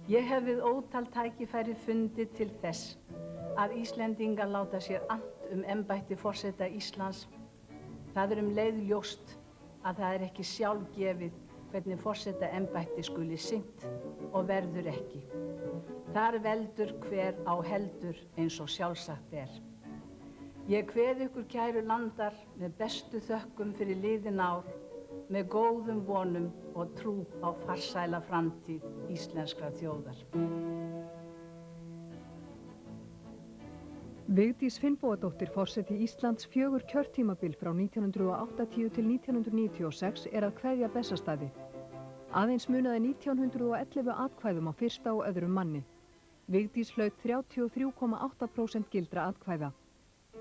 Ég hef við ótal tækifæri fundið til þess að Íslendingar láta sér annt embætti forseta Íslands. Það leið ljóst að það ekki sjálfgefið hvernig forseta embætti skuli sinnt og verður ekki. Þar veldur hver á heldur eins og sjálfsagt Ég kveð ykkur kæru landar með bestu þökkum fyrir liðin ár, með góðum vonum og trú á farsæla framtíð íslenskrar þjóðar. Vigdís Finnbogadóttir, forseti Íslands 4 kjörtímabil frá 1980 til 1996 að kveðja Bessastaði. Aðeins munaði 1911 atkvæðum á fyrsta og öðrum manni. Vigdís hlaut 33,8% gildra atkvæða.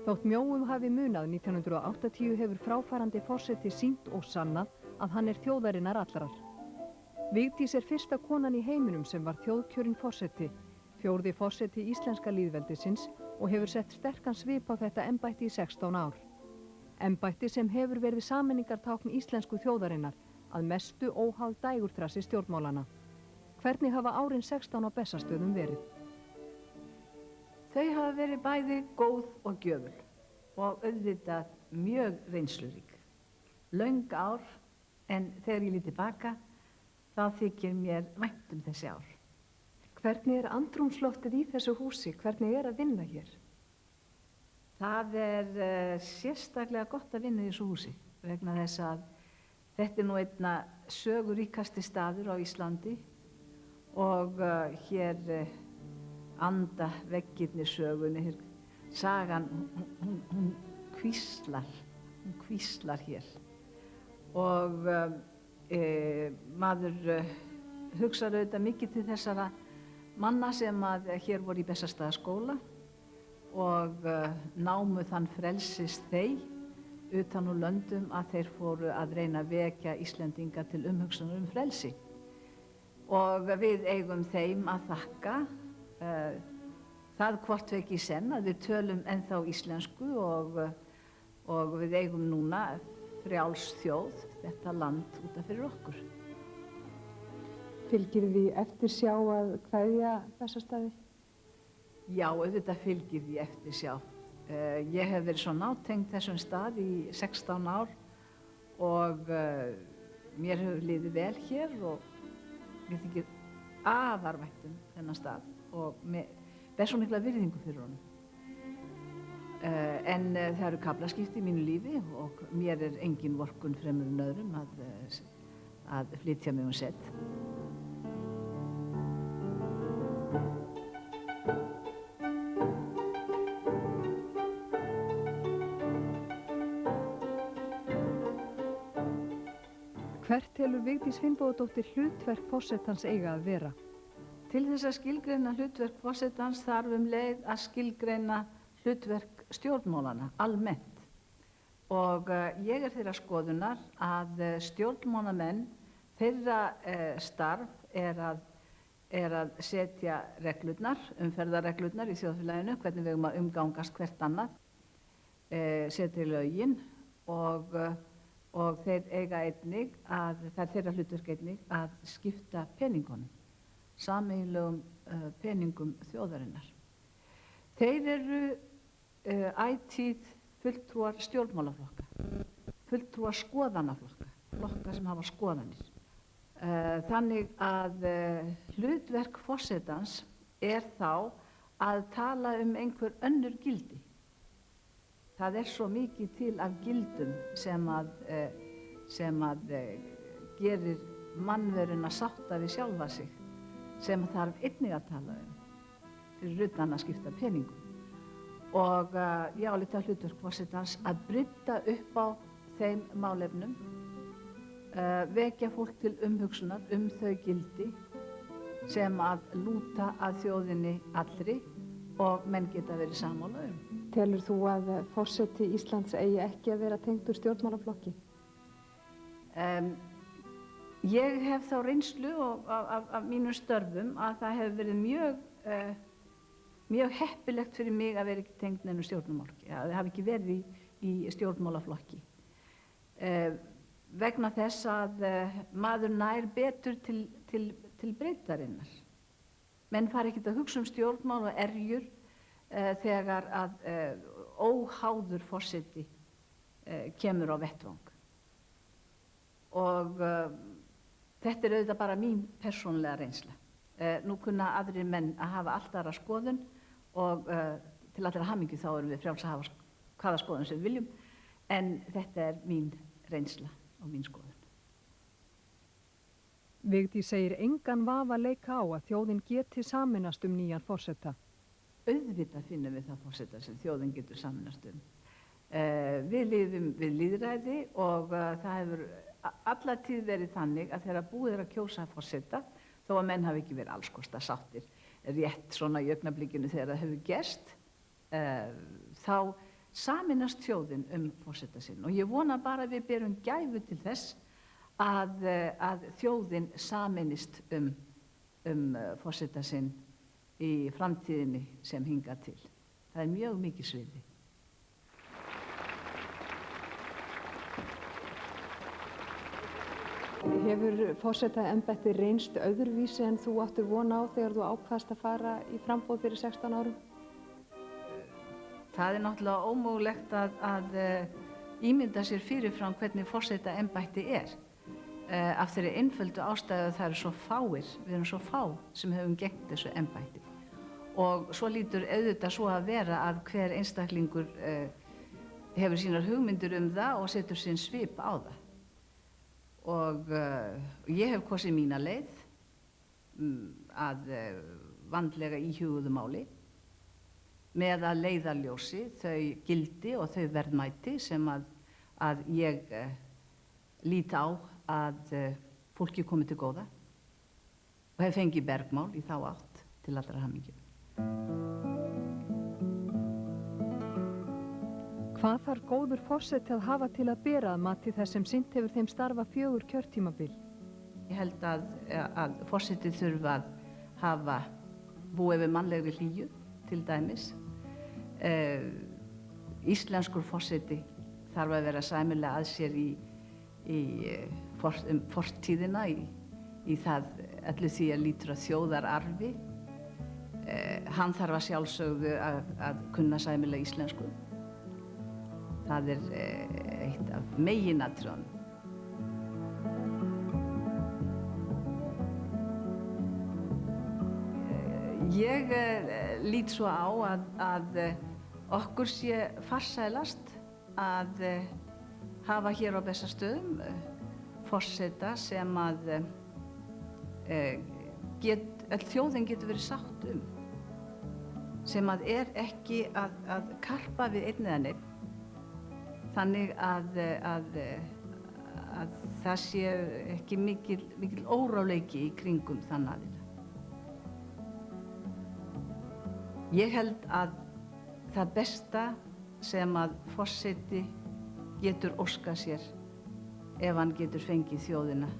Þótt mjóum hafi munað 1980 hefur fráfarandi forseti sýnt og sannað að hann þjóðarinnar allrar. Vigdís fyrsta konan í heiminum sem var þjóðkjörin forseti, 4. forseti íslenska lýðveldisins og hefur sett sterkan svip á þetta embætti í 16 ár. Embætti sem hefur verið sameiningartákn íslensku þjóðarinnar að mestu óháð dægurþrassi stjórnmálanna. Hvernig hafa árin 16 á Bessastöðum verið? Þau hafa verið bæði góð og gjöful og auðvitað mjög reynslurík. Löng ár, en þegar ég lít tilbaka, þá þykir mér vænt þessi ár. Hvernig andrúmsloftið í þessu húsi? Hvernig að vinna hér? Það sérstaklega gott að vinna í þessu húsi vegna þess að þetta nú einna söguríkasti staður á Íslandi og hér anda veggirnir sögunni, sagan, hún hvíslar hér og maður hugsar auðvitað mikið til þessara manna sem hér voru í Bessastaðaskóla og námu þann frelsis utan úr löndum að þeir fóru að reyna að vekja Íslendinga til umhugsunar frelsi og við eigum þeim að þakka það hvort ekki senn að við tölum ennþá íslensku og við eigum núna frjáls þjóð, þetta land út af fyrir okkur. Fylgir því eftirsjá að kveðja Bessastaði? Já, auðvitað fylgir því eftirsjá. Ég hef verið svo nátengd þessum stað í 16 ár og mér hefur liðið vel hér og mér þykir afar vænt þennan stað og ber svo mikla virðingu fyrir honum. En það eru kaflaskipti í mínu lífi og mér engin vorkunn fremur en öðrum að flytja mig sett. Hvert telur Vigdís Finnbogadóttir hlutverk forsetans eiga að vera? Til þess að skilgreina hlutverk forsetans þarf leið að skilgreina hlutverk stjórnmálanna almennt. Og ég þeirra skoðunar að stjórnmálamenn, þeirra starf að setja reglurnar, umferðarreglurnar í þjóðfélaginu, hvernig við eigum að umgangast hvert annað, setja lögin og þeir eiga einnig það þeirra hlutverk einnig að skipta peningunum, sameiginlegum peningum þjóðarinnar. Þeir ætíð fulltrúar stjórnmálaflokka, fulltrúar skoðanaflokka, flokka sem hafa skoðanir. Þannig að hlutverk forsetans þá að tala einhver önnur gildi. Það svo mikið til af gildum sem gerir mannveruna sátta við sjálfa sig, sem þarf einnig að tala fyrir utan að skipta peningum. Og ég álíti að hlutverk forsetans að brydda upp á þeim málefnum, vekja fólk til umhugsunar þau gildi sem að lúta að þjóðinni allri og menn geta verið sammála Telur þú að forseti Íslands eigi ekki að vera tengdur stjórnmálaflokki? Ég hef þá reynslu af mínum störfum að það hefur verið mjög heppilegt fyrir mig að vera ekki tengd neinu stjórnmálaflokki, að það hafi ekki verið í stjórnmálaflokki. Vegna þess að maður nær betur til breiddarinnar. menn fara ekkert að hugsa stjórnmál og erjur þegar að óháður forseti kemur á vettvang. Og þetta auðvitað bara mín persónulega reynsla. Nú kunna aðrir menn að hafa allt aðra skoðun og til allra hamingju þá erum við frjáls að hafa hvaða skoðun sem við viljum, en þetta mín reynsla og mín skoðun. Vigdís segir engan vafa leika á að þjóðin geti sameinast nýjan forseta. Auðvitað finnum við það forseta sem þjóðin getur sameinast Við lifum við lýðræði og það hefur alla tíð verið þannig að þegar búið að kjósa forseta, þó að menn hafi ekki verið alls kostar sáttir rétt svona í augnablikinu þegar það hefur gerst, þá sameinast þjóðin forseta sinn. Og ég vona bara að við berum gæfu til þess að þjóðin sameinist forseta sinn í framtíðinni sem hingað til. Það mjög mikið sviði. Hefur forsetaembætti reynst öðruvísi en þú áttir von á þegar þú ákvaðst að fara í framboð fyrir 16 árum? Það náttúrulega ómögulegt að ímynda sér fyrirfram hvernig forsetaembætti af þeirri einföldu ástæðu að það eru svo fáir, við erum svo fá sem hefum gegnt þessu embætti. Og svo lítur auðvitað svo að vera að hver einstaklingur hefur sínar hugmyndir það og setur sinn svip á það. Og ég hef kosið mína leið að vandlega íhuguðu máli með að leiðarljósi þau gildi og þau verðmæti sem að ég lít á að fólki komi til góða og hef fengið bergmál í þá átt til allra hamingju. Hvað þarf góður forseti að hafa til að bera að mati þess sem sinnt hefur þeim starfa 4 kjörtímabil? Ég held að forseti þurfa að hafa búið við mannlegri hlýju, til dæmis. Íslenskur forseti þarf að vera sæmilega að sér í fortíðina, í það öllu því að lítur að þjóðararfi. Hann þarf að sjálfsögðu að kunna sæmilega íslensku. Það eitt af meginatriðunum. Ég lít svo á að okkur sé farsælast að hafa hér á Bessastöðum forseta sem að öll þjóðin getur verið sátt sem að ekki að karpa við einn eða neinn. Þannig að það sé ekki mikil óráleiki í kringum þann aðila. Ég held að það besta sem að forseti getur óskað sér ef hann getur fengið þjóðina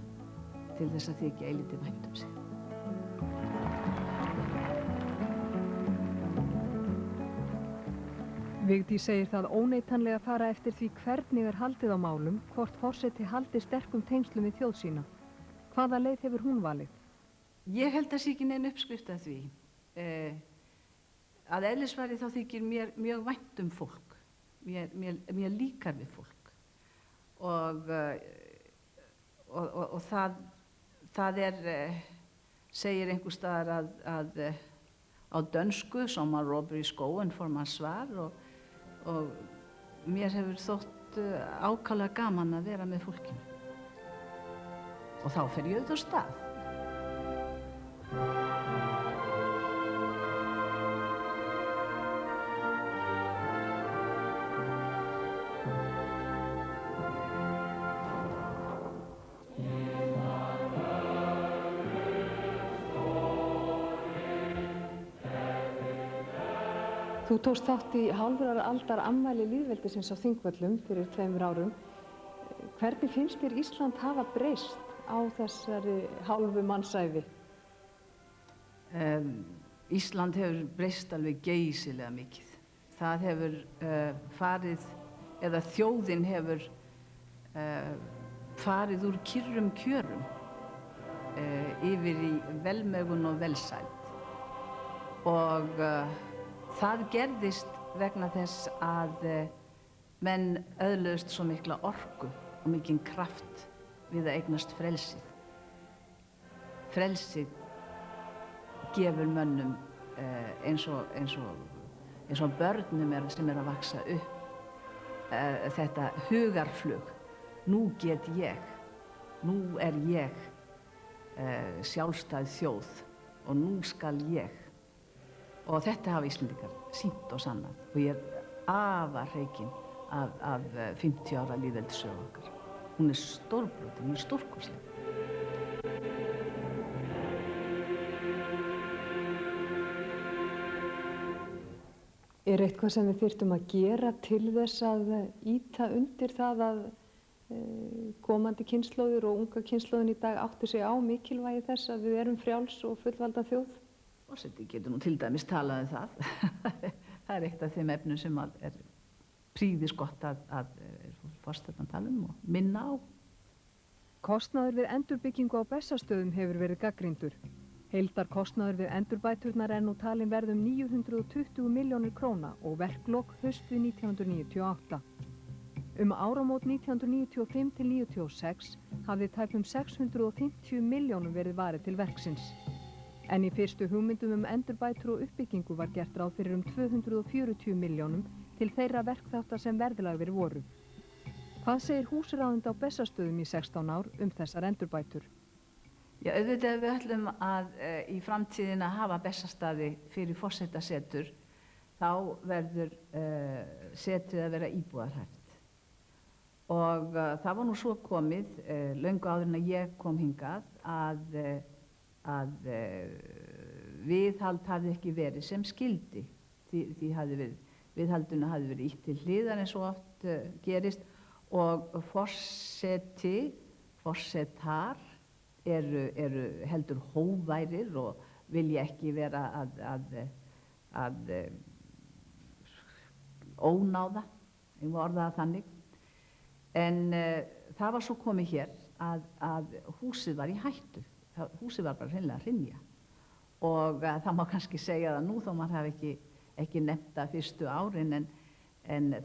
til þess að þykja eilítið vænt sig. Vigdís segir það óneitanlega fara eftir því hvernig haldið á málum, hvort forseti haldi sterkum tengslum við þjóð sína. Hvaða leið hefur hún valið? Ég held að sé ekki nein uppskrift að því. Að eðlisfari þá þykir mér mjög vænt fólk. Mér líkar við fólk. Og það segir einhvers staðar að á dönsku, som man råber í skóin, får man svar og mér hefur þótt ákaflega gaman að vera með fólkinu. Og þá fer ég auðvitað á stað. Þú tókst þátt í hálfrar aldar afmæli lýðveldisins á Þingvöllum fyrir 2 árum. Hvernig finnst þér Ísland hafa breyst á þessari hálfu mannsævi? Ísland hefur breyst alveg geysilega mikið. Það hefur farið, eða þjóðin hefur farið úr kyrrum kjörum yfir í velmegun og velsæld. og það gerðist vegna þess að menn öðluðust svo mikla orku og mikinn kraft við að eignast frelsið. Frelsið gefur mönnum eins og börnum sem að vaksa upp þetta hugarflug. Nú get ég, nú ég sjálfstæð þjóð og nú skal ég. Og þetta hafa Íslendingar sýnt og sannað og ég afar hreykin af 50 ára lýðveldissögu okkar. Hún stórbrotin, hún stórkostleg. Eitthvað sem við þyrftum að gera til þess að ýta undir það að komandi kynslóðir og unga kynslóðin í dag átti sig á mikilvægi þess að við erum frjáls og fullvalda þjóð? Forseti getur nú til dæmis talað það. Það eitt af þeim efnum sem er prýðisgott að forsetann tala og minna á. Kostnaður við endurbyggingu á Bessastöðum hefur verið gagnrýndur. Heildarkostnaður við endurbæturnar er nú talin verða 920 milljónir króna og verklok haustið 1998. Áramót 1995–96 hafði tæpum 650 milljónum verið varið til verksins. En í fyrstu hugmyndum endurbætur og uppbyggingu var gert ráð fyrir 240 milljónum til þeirra verkþátta sem verðlagðir voru. Hvað segir húsráðandi á Bessastöðum í 16 ár þessar endurbætur? Já, auðvitað við ætlum að í framtíðina hafa Bessastaði fyrir forsetasetur, þá verður setrið að vera íbúðarhæft. Og það var nú svo komið, löngu áður en að ég kom hingað, að viðhald hafði ekki verið sem skyldi. Viðhaldinu hafði verið ýtt til hliðar eins og oft gerist og forsetar eru heldur hógværir og vilja ekki vera að ónáða, ég má orða það þannig. En það var svo komið hér að húsið var í hættu. Húsið var bara hreinlega að hrynja. Og það má kannski segja það nú þó maður hafi ekki nefnt það fyrstu árin en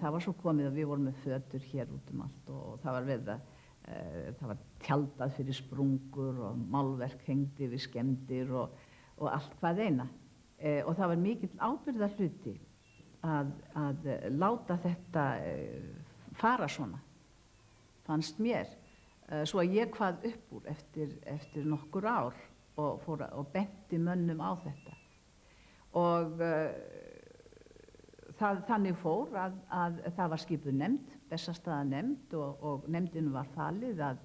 það var svo komið að við vorum með fötur hér út allt og það var það var tjaldað fyrir sprungur og málverk hengdi við skemmdir og allt hvað eina. Og það var mikill ábyrgðarhluti að láta þetta fara svona, fannst mér. Svo að ég kvað upp úr eftir nokkur ár og benti mönnum á þetta. Og þannig fór að það var skipuð nefnd, Bessastaðanefnd og nefndinu var falið að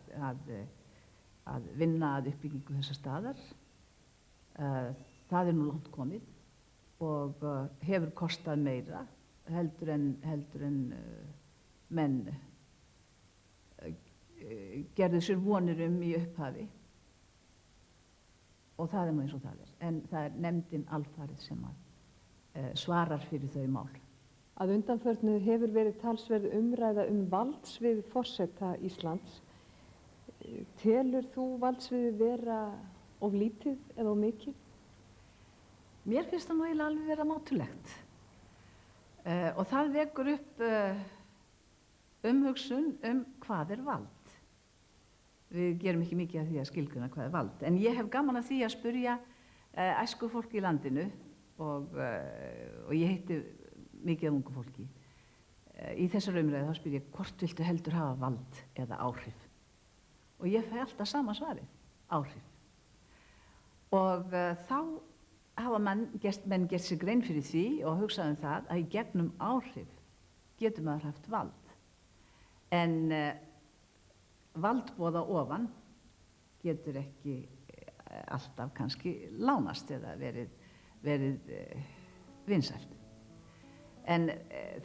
vinna að uppbyggingu þessa staðar. Það er nú langt komið og hefur kostað meira heldur en menn gerðu sér vonir í upphafi. Og það er nú eins og það er. En það er nefndin alfarið sem svarar fyrir þau mál. Að undanförnu hefur verið talsverð umræða valdsvið forseta Íslands. Telur þú valdsviðið vera of lítið eða of mikið? Mér finnst það nú eiginlega alveg vera mátulegt. Og það vekur upp umhugsun hvað er vald. Við gerum ekki mikið af því að skilgreina hvað er vald. En ég hef gaman af því að spyrja æskufólk í landinu og ég heiti mikið af ungu fólki. Í þessar umræðu þá spyr ég hvort viltu heldur hafa vald eða áhrif. Og ég fæ alltaf sama svarið, áhrif. Og þá hafa menn gert sér grein fyrir því og hugsað það að í gegnum áhrif getur maður haft vald. En valdboða ofan getur ekki alltaf kannski lánast eða verið vinsælt. En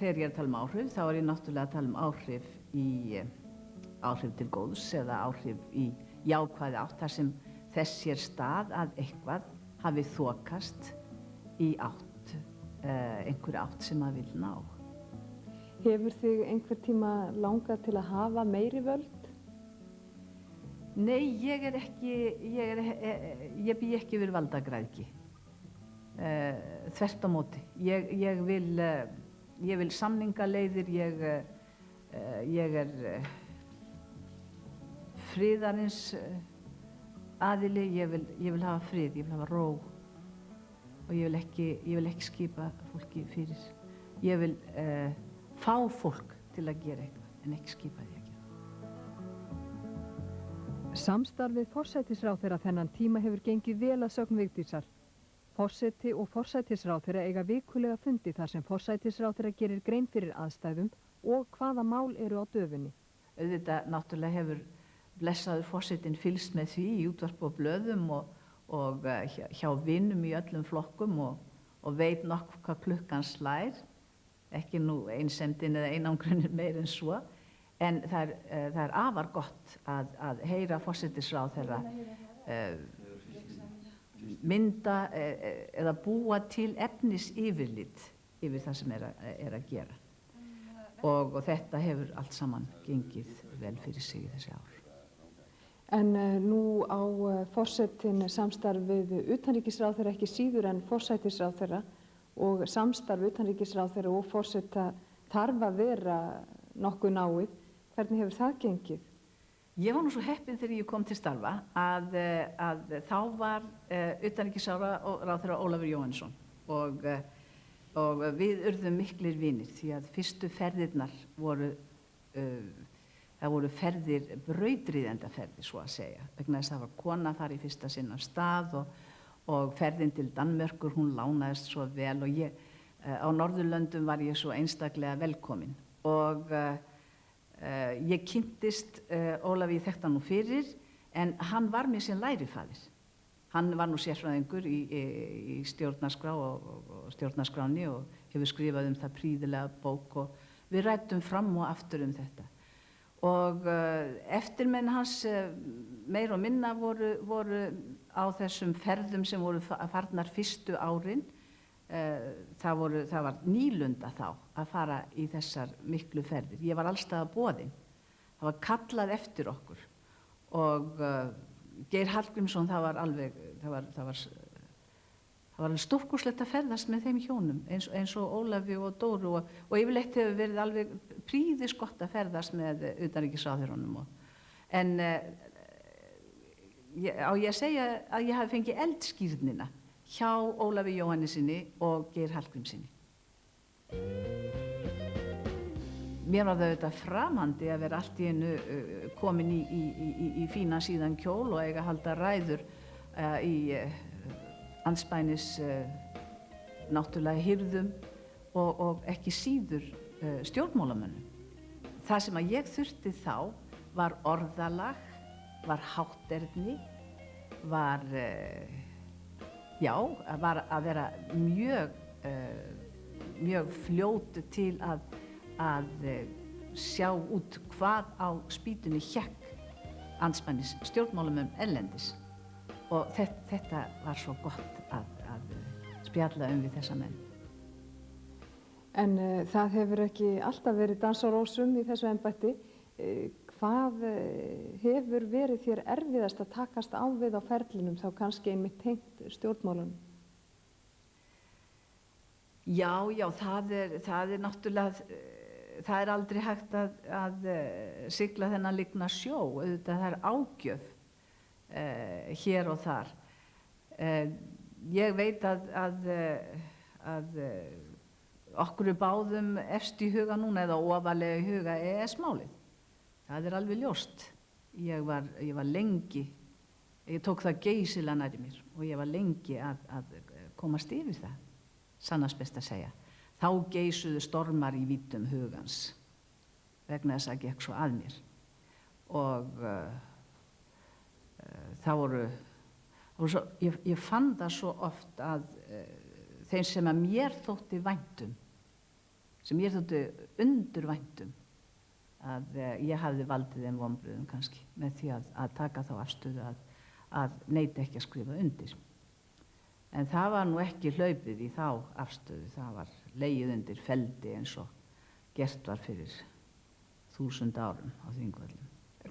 þegar ég er að tala áhrif, þá er ég náttúrulega að tala áhrif áhrif til góðs eða áhrif í jákvæði átt, þar sem þess sér stað að eitthvað hafi þokast í einhverja átt sem maður vil ná. Hefur þig einhver tíma langað til að hafa meiri völd? Nei, ég bý ekki yfir valdagræðgi. þvert á móti. Ég vil samningaleiðir, ég friðarins aðili, ég vil hafa frið, ég vil hafa ró og ég vil ekki skipa fólki fyrir. Ég vil fá fólk til að gera eitthvað en ekki skipa því að gera. Samstarfið forsætisráðherra þennan tíma hefur gengið vel að sögn Vigdísar. Forseti og forsætisráðherra eiga vikulega fundi þar sem forsætisráðherra gerir grein fyrir aðstæðum og hvaða mál eru á döfinni. Auðvitað náttúrulega hefur blessaður forsetinn fylgst með því í útvarpi og blöðum og hjá vinum í öllum flokkum og veit nokkuð hvað klukkan slær. Ekki nú einsemdin eða einangrunin meir en svo. En það er afar gott að heyra forsætisráðherra mynda eða búa til efnis yfirlit yfir það sem er að gera. Og þetta hefur allt saman gengið vel fyrir sig í þessi ár. En nú á forsetinn samstarf við utanríkisráðherra ekki síður en forsætisráðherra og samstarf utanríkisráðherra og forseta þarf að vera nokkuð náið. Hvernig hefur það gengið? Ég var nú svo heppin þegar ég kom til starfa að þá var utanríkisráðherra Ólafur Jóhannesson og við urðum miklir vinir því að fyrstu ferðirnar voru það voru ferðir, brautryðjendaferðir svo að segja, vegna þess að það var kona þar í fyrsta sinn af stað og ferðin til Danmerkur, hún lánaðist svo vel og á Norðurlöndum var ég svo einstaklega velkomin og ég kynntist Ólafi, ég þekkti hann nú fyrir, en hann var mér sem lærifaðir. Hann var nú sérfræðingur í stjórnarskrá og stjórnarskráni og hefur skrifað það prýðilega bók og við ræddum fram og aftur þetta. Og eftirmenn hans meir og minna voru á þessum ferðum sem voru farnar fyrstu árin. Það var nýlunda þá að fara í þessar miklu ferðir. Ég var allstaðar boðin. Það var kallað eftir okkur og Geir Hallgrímsson, það var alveg stórkostlegt að ferðast með þeim hjónum eins og Ólafi og Dóru og yfirleitt hefur verið alveg prýðisgott að ferðast með utanríkisráðherrunum. En á ég að segja að ég hafi fengið eldskírnina hjá Ólafi Jóhannesinni og Geir Hallgrímssyni. Mér var það auðvitað framandi að vera allt í einu komin í fína síðan kjól og eiga að halda ræður í andspænis náttúrulega hirðum og ekki síður stjórnmálamönnum. Það sem að ég þurfti þá var orðalag, var hátterni, var að vera mjög fljót til að sjá út hvað á spýtunni hékk andspænis stjórnmálamönnum erlendis. Og þetta var svo gott að spjalla við þessa menn. En það hefur ekki alltaf verið dans á rósum í þessu embætti. Hvað hefur verið þér erfiðast að takast á við á ferlinum, þá kannski einmitt tengt stjórnmálunum? Já, það er náttúrulega, það er aldrei hægt að sigla þennan lygna sjó, auðvitað það er ágjöf hér og þar. Ég veit að okkur báðum efst í huga núna eða ofarlega í huga EES-málið. Það er alveg ljóst. Ég var lengi, ég tók það geysilega nærri mér og ég var lengi að komast yfir það, sannast best að segja. Þá geysuðu stormar í víddum hugans vegna þess að það gekk svo að mér og ég fann það svo oft að þeim sem að mér þótti væntum, sem mér þótti undurvæntum, að ég hafði valdið þeim vonbrigðum kannski með því að taka þá afstöðu að neita ekki að skrifa undir. En það var nú ekki hlaupið í þá afstöðu, það var legið undir feldi eins og gert var fyrir 1000 árum á Þingvöllum.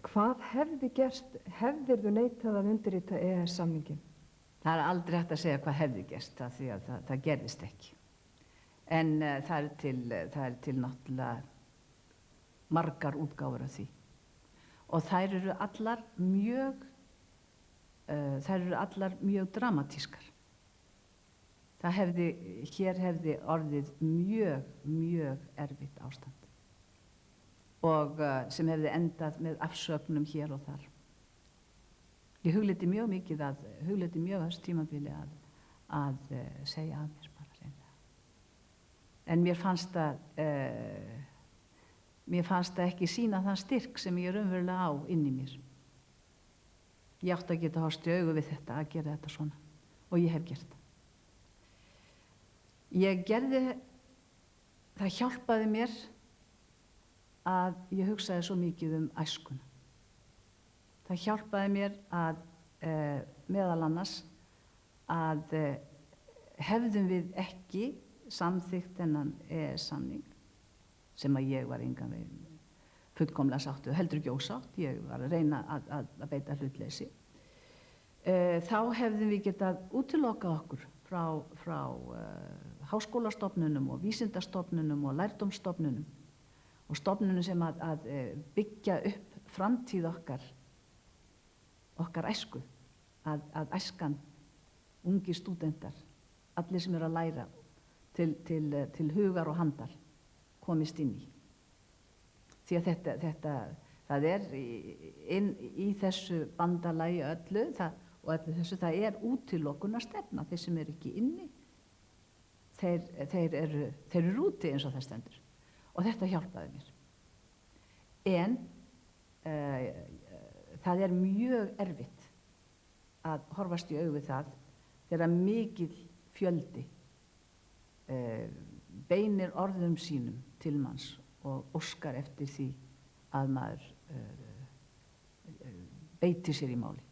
Hvað hefði gerst, hefðirðu neitað að undirrita EES-samninginn? Það er aldrei hægt að segja hvað hefði gerst af því að það gerðist ekki. En það er til náttúrulega margar útgáfur af því. Og þær eru allar mjög dramatískar. Hér hefði orðið mjög erfitt ástand. Og sem hefði endað með afsögnum hér og þar. Ég hugleiddi mjög þessu tímabili að segja af mér bara hreinlega. En mér fannst það ekki sýna þann styrk sem ég raunverulega á inn í mér. Ég átti að geta horfst í augu við þetta, að gera þetta svona. Og ég hef gert það. Það hjálpaði mér að ég hugsaði svo mikið æskuna. Það hjálpaði mér að meðal annars að hefðum við ekki samþykkt þennan EES-samning sem að ég var engan veginn fullkomlega sáttu, heldur ekki ósátt, ég var að reyna að beita hlutleysi. Þá hefðum við getað útilokað okkur frá háskólastofnunum og vísindastofnunum og lærdómsstofnunum og stofnunum sem að byggja upp framtíð okkar æsku, að æskan, ungi stúdentar, allir sem eru að læra til hugar og handar komist inn í. Því að það er í þessu bandalagi öllu, það er útilokunarstefna. Þeir sem eru ekki inni, þeir eru úti eins og það stendur. Og þetta hjálpaði mér. En það er mjög erfitt að horfast í augu við það þegar mikill fjöldi beinir orðum sínum til manns og óskar eftir því að maður beiti sér í máli.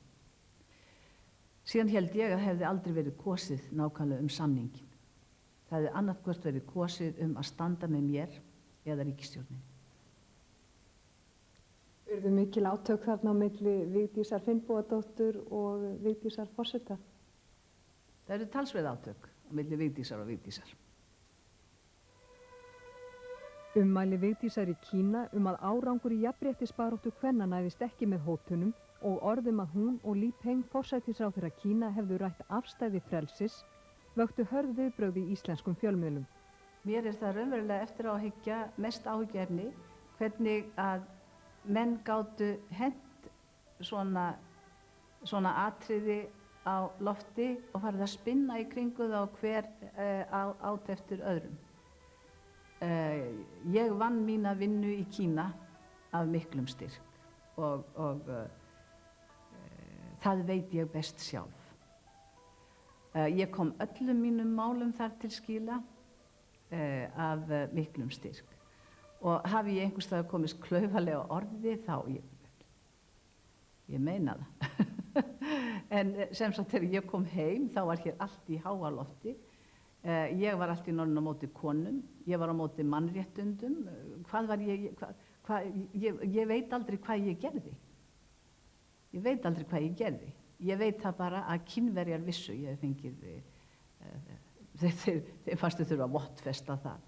Síðan held ég að hefði aldrei verið kosið nákvæmlega samninginn. Það hefði annað verið kosið að standa með mér eða ríkisstjórninni. Urðu mikil átök þarna á milli Vigdísar Finnbogadóttur og Vigdísar forseta? Það eru talsverð átök á milli Vigdísar og Vigdísar. Ummæli Vigdísar í Kína að árangur í jafnréttisbaráttu kvenna næðist ekki með hótunum og orðum að hún og Li Peng forsætisráðherra Kína hefðu rætt afstæði frelsis vöktu hörð viðbrögð í íslenskum fjölmiðlum. Mér er það raunverulega eftir á að hyggja mest áhyggjuefni hvernig að menn gátu hent svona atriði á lofti og farið að spinna í kringu þá hver át eftir öðrum. Ég vann mína vinnu í Kína af miklum styrk og það veit ég best sjálf. Ég kom öllum mínum málum þar til skila af miklum styrk og hafi ég einhvers staðar komist klaufalega orði þá ég meina það. En sem sagt þegar ég kom heim þá var hér allt í háa lofti. Ég var allt í norðin á móti konum, ég var á móti mannréttundum, ég veit aldrei hvað ég gerði. Ég veit það bara að Kínverjar vissu, ég hef fengið, þeir fannst þau þurfa að vottfesta það.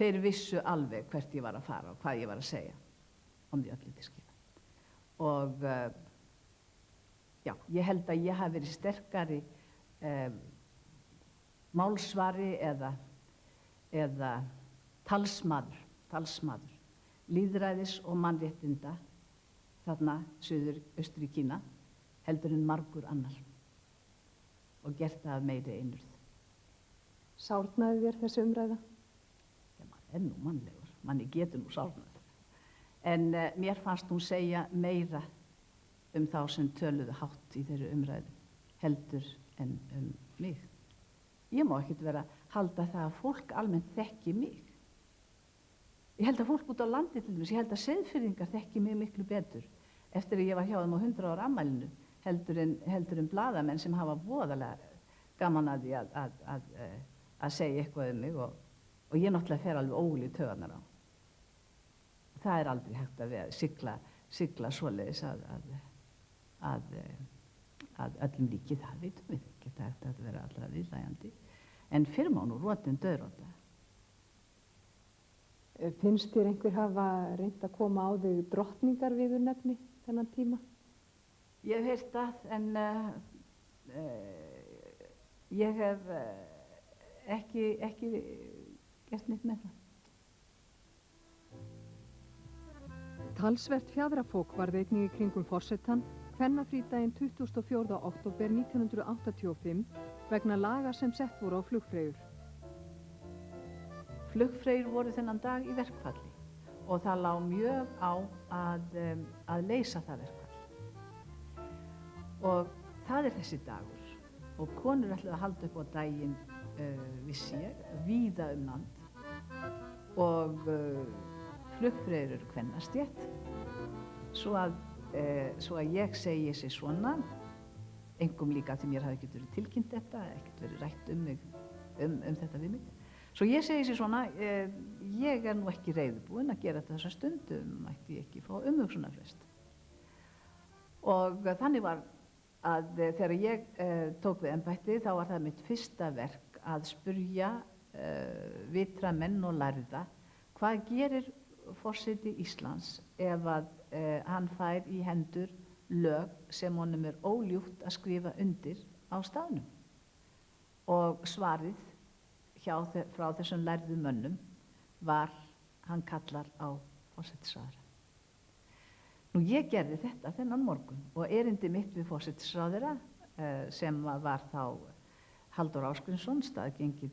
Þeir vissu alveg hvert ég var að fara og hvað ég var að segja om því öllu til skila. Og já, ég held að ég hafi verið sterkari málsvari eða talsmaður lýðræðis og mannréttinda þarna suður-austur í Kína heldur en margur annar og gert það af meiri einurð. Sárnaði þér þessi umræða? Já, maður er nú mannlegur, manni getur nú sárnað. En mér fannst hún segja meira þá sem töluðu hátt í þeirri umræðu heldur en mig. Ég má ekkert vera að halda það að fólk almennt þekki mig. Ég held að fólk út á landi til dæmis, ég held að Seyðfirðingar þekki mig miklu betur eftir að ég var hjá þeim á 100 ára afmælinu heldur en blaðamenn sem hafa voðalega gaman að því að segja eitthvað um mig og ég náttúrulega fer alveg ógul í taugarnar á. Það er aldrei hægt að sigla svoleiðis að öllum líki, það veitum við. ekki hægt að vera allra viðlægjandi. En fyrir má nú rotin dauðróta. Finnst þér einhver hafa reynt að koma á þig drottningar viðurnefni þennan tíma? Ég hef heyrt það, en ég hef ekki gert neitt með það. Talsvert fjaðrafók varð einnig í kringum forsetann kvennafrídaginn 24. október 1985 vegna laga sem sett voru á flugfreyjur. Flugfreyjur voru þennan dag í verkfalli og það lá mjög á að leysa það verkfall. Og það þessi dagur og konur ætluðu að halda upp á daginn vissi ég, víða land og flugfreyjur eru kvennastétt svo að ég segi sig svona, engum líka því mér hafi ekki verið tilkynnt þetta, ekkert verið rætt um mig, um þetta við mig. Svo ég segi sig svona, ég nú ekki reiðubúin að gera þetta þessa stundum, mætti ég ekki fá umhugsunarfrest. Og þannig var að þegar ég tók við embætti þá var það mitt fyrsta verk að spurja vitra menn og lærða hvað gerir forseti Íslands ef að hann fær í hendur lög sem honum óljúft að skrifa undir á staðnum. Og svarið frá þessum lærðu mönnum var hann kallar á forsætisráðherra. Nú ég gerði þetta þennan morgun og erindi mitt við forsætisráðherra sem var þá Halldór Ásgrímsson, staðgengill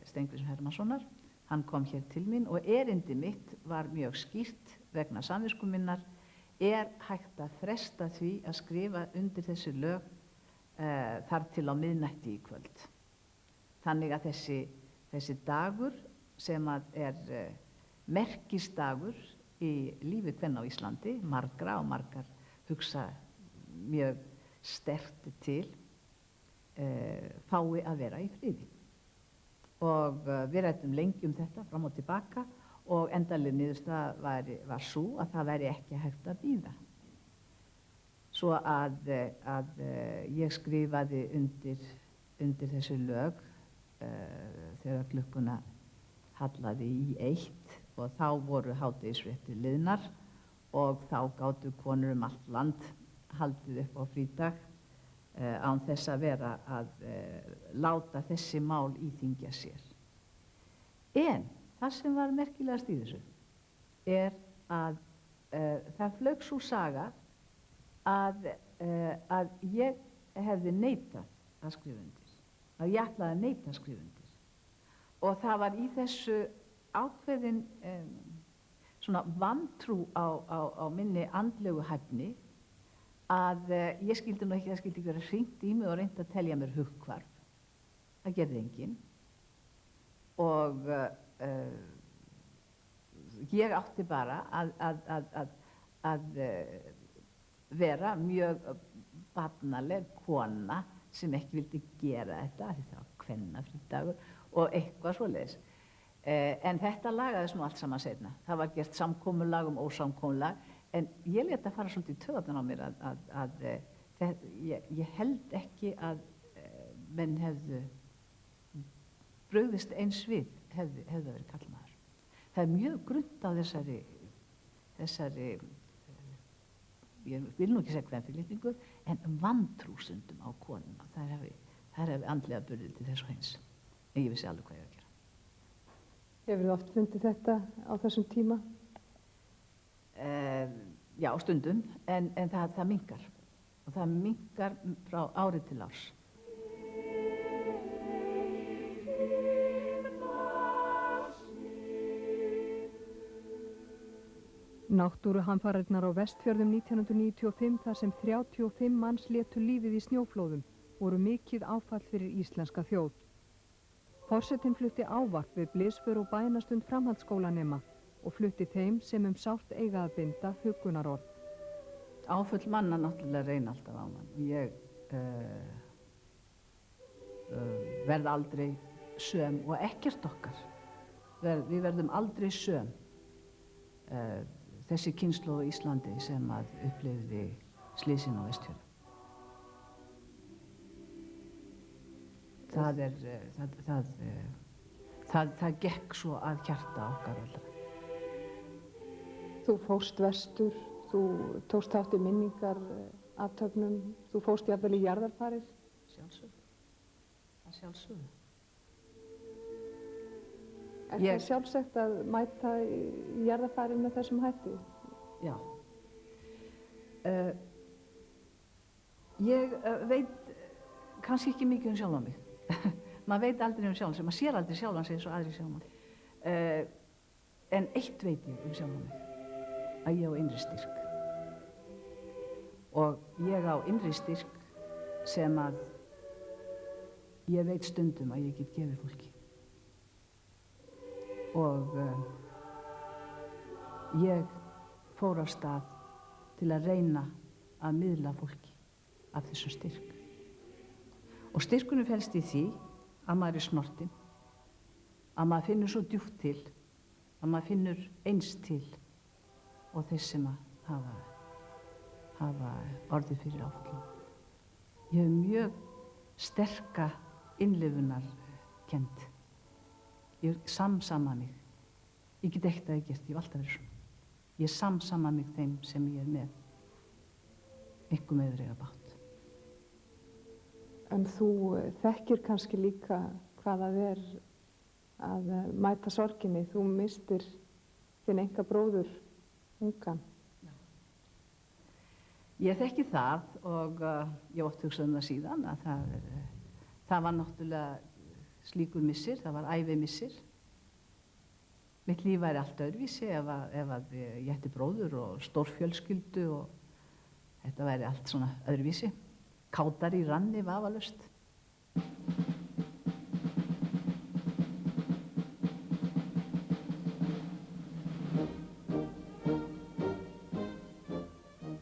Steingríms Hermannssonar. Hann kom hér til mín og erindi mitt var mjög skýrt vegna samvisku minnar. Hægt að fresta því að skrifa undir þessi lög þar til á miðnætti í kvöld. Þannig að þessi dagur sem að merkisdagur í lífi kvenna á Íslandi, margra og margar hugsa mjög sterkt til, fái að vera í friði. Og við ræddum lengi um þetta fram og tilbaka og endanleg niðurstaða var sú að það væri ekki hægt að bíða. Svo að ég skrifaði undir þessi lög þegar klukkuna hallaði í 1 og þá voru hádegisfréttir liðnar og þá gátu konur allt land haldið upp á frídag án þess að vera að láta þessi mál íþyngja sér. En það sem var merkilegast í þessu að það flaug sú saga að ég hefði neitað að skrifa undir, að ég ætlaði að neita að skrifa undir. Og það var í þessu ákveðin svona vantrú á minni andlegu hæfni að ég skildi nú ekki, það skildi ekki vera hringt í mig og reynt að telja mér hughvarf. Það gerði enginn. Og ég átti bara að vera mjög barnaleg kona sem ekki vildi gera þetta, því það var kvennafrídagur og eitthvað svoleiðis. En þetta lagaðist nú allt saman seinna. Það var gert samkomulag ósamkomulag, en ég lét að fara svolítið í taugarnar á mér að ég held ekki að menn hefðu brugðist eins við hefðu verið karlmaður. Það mjög grunnt á þessari ég vil nú ekki segja kvenfyrirlitningu, en vantrúsundum á konuna. Það hefði andlega burði til þess og hins. En ég vissi alveg hvað ég var að gera. Hefurðu oft fundið þetta á þessum tíma? Já, stundum, en það minnkar. Og það minnkar frá ári til árs. Náttúruhamfarirnar á Vestfjörðum 1995 þar sem 35 manns létu lífið í snjóflóðum voru mikið áfall fyrir íslenska þjóð. Forsetinn flutti ávarp við blísför og bænastund framhaldsskólanema og flutti þeim sem sárt eiga að binda huggunarorð. Áföll manna náttúrulega reyna alltaf á mann. Ég verð aldrei söm og ekkert okkar. Við verðum aldrei söm. Þessi kynslóð á Íslandi sem að upplifði slysinn á Vestfjörðum. það gekk svo að hjarta okkar allra. Þú fórst vestur, þú tókst þátt í minningar athöfnum, þú fórst jafnvel í jarðarfarir. Að sjálfsögðu. Það sjálfsagt að mæta í jarðarfarir með þessum hætti? Já. Ég veit kannski ekki mikið sjálfa mig. Maður veit aldrei sjálfan sig, maður sér aldrei sjálfan sig eins og aðrir sjálfan. En eitt veit ég sjálfa mig, að ég á innri styrk. Og ég á innri styrk sem að ég veit stundum að ég get gefið fólki. Og ég fór af stað til að reyna að miðla fólki af þessum styrk. Og styrkunum felst í því að maður er snortinn, að maður finnur svo djúpt til, að maður finnur eins til og þeir sem að hafa orðið fyrir áfallum. Ég hef mjög sterka innlifunarkennd. Ég samsama mig. Ég get ekkert að ég gert, ég hef alltaf verið svona. Ég samsama mig þeim sem ég er með, einhver með þeirra bátt. En þú þekkir kannski líka hvað það er að mæta sorginni. Þú misstir þinn einkabróður ungan. Já. Ég þekki það og ég oft hugsað það síðan að það var náttúrulega slíkur missir, það var ævimissir. Mitt líf væri allt öðruvísi ef að ég ætti bróður og stórfjölskyldu og þetta væri allt svona öðruvísi. Kátar í ranni vafalaust.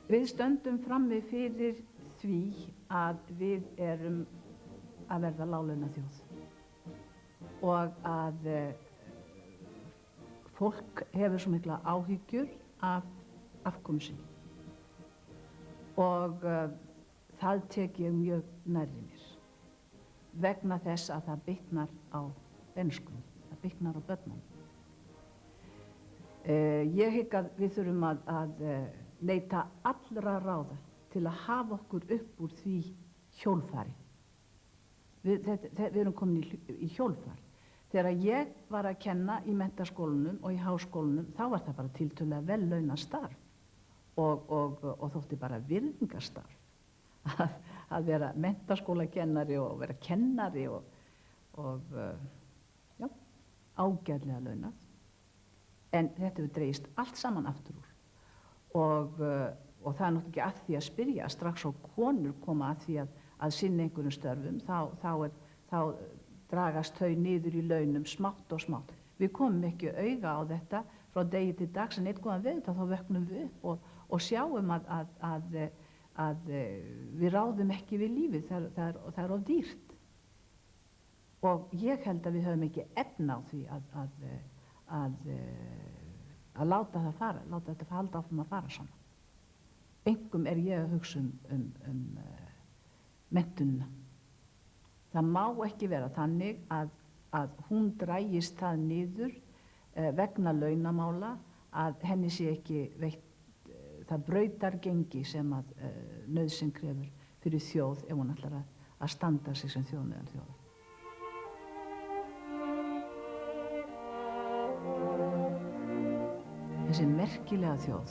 Við stöndum frammi fyrir því að við erum að verða láglaunaþjóð og að fólk hefur svo mikla áhyggjur af afkomu sinni og það tek ég mjög nærri mér vegna þess að það bitnar á bernskunni, það bitnar á börnunum. Ég hygg að við þurfum að leita allra ráða til að hafa okkur upp úr því hjólfari. Við erum komin í hjólfar. Þegar ég var að kenna í menntaskólanum og í háskólanum, þá var það bara tiltölulega vel launað starf og þótti bara virðingarstarf að vera menntaskólakennari og vera kennari og já, ágætlega launað. En þetta hefur dregist allt saman aftur úr og það er náttúrulega ekki að því að spyrja, strax á konur koma að því að sinna einhverjum störfum, þá dragast þau niður í launum smátt og smátt. Við komum ekki auga á þetta frá degi til dags, en einn góðan veðurdag þá vöknum við upp og sjáum að við ráðum ekki við lífið, það er of dýrt. Og ég held að við höfum ekki efni á því að láta það fara, láta þetta halda áfram að fara svona. Einkum er ég að hugsa um menntunina. Það má ekki vera þannig að hún drægist það niður vegna launamála að henni sé ekki veitt það brautargengi sem að nauðsyn krefur fyrir þjóð ef hún ætlar að standa sig sem þjóð meðal þjóðar. Þessi merkilega þjóð,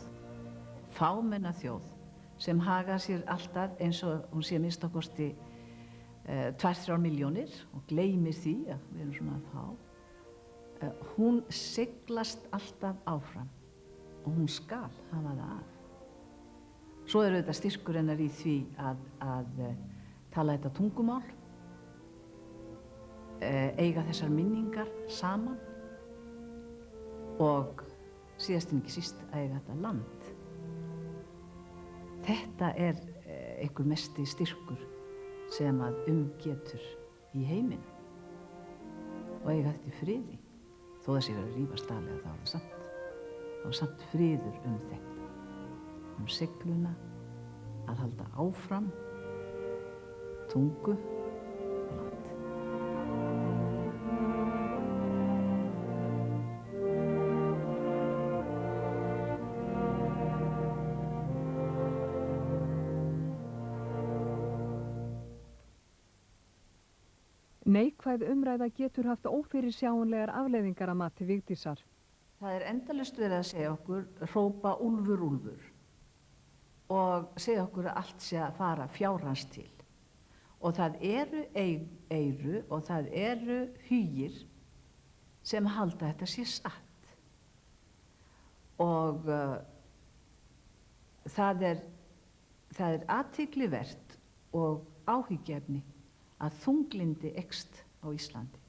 fámenna þjóð sem hagar sér alltaf eins og hún sé minnst á kosti 2-3 milljónir og gleymir því að við erum svona að fá. Hún siglast alltaf áfram og hún skal hafa það af. Svo eru þetta styrkur hennar í því að tala þetta tungumál, eiga þessar minningar saman og síðast en ekki síst að eiga þetta land. Þetta er einhver mesti styrkur sem að getur í heiminum og eiga þetta í friði. Þó það sé verið að rífa staðlega þá er það samt friður þetta. Sigluna, að halda áfram, tungu og land. Neikvæð umræða getur haft ófyrirsjáanlegar afleiðingar að mati Vigdísar. Það endalaust verið að segja okkur, hrópa úlfur, úlfur og segja okkur að allt sé að fara fjárhans til. Og það eru eyru og það eru hugir sem halda þetta sé satt. Og það er athyglivert og áhyggjefni að þunglyndi eykst á Íslandi.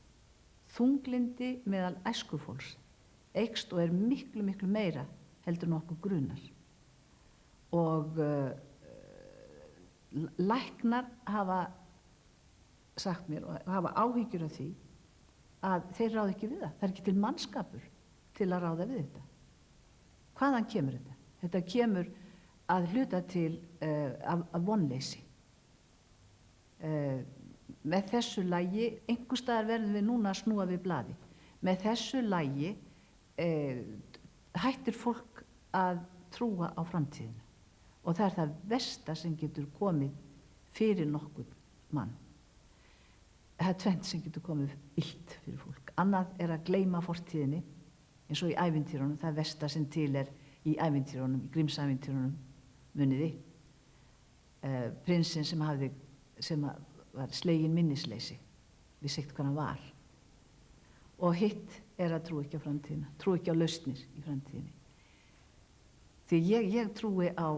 Þunglyndi meðal æskufólks eykst og er miklu, miklu meira heldur en okkur grunar. Og læknar hafa sagt mér og hafa áhyggjur af því að þeir ráða ekki við það. Það er ekki til mannskapur til að ráða við þetta. Hvaðan kemur þetta? Þetta kemur að hluta til af vonleysi. Með þessu lagi, einhvers staðar verðum við núna að snúa við blaði. Með þessu lagi hættir fólk að trúa á framtíðina. Og það er það versta sem getur komið fyrir nokkurn mann. Það er tvennt sem getur komið illt fyrir fólk. Annað er að gleyma fortíðinni, eins og í ævintýrunum, það versta sem til er í ævintýrunum, í Grímsævintýrunum, muniði. Prinsinn sem var sleginn minnisleysi, vissi ekkert hvað hann var. Og hitt er að trúa ekki á framtíðina, trúa ekki á lausnir í framtíðinni. Því ég trúi á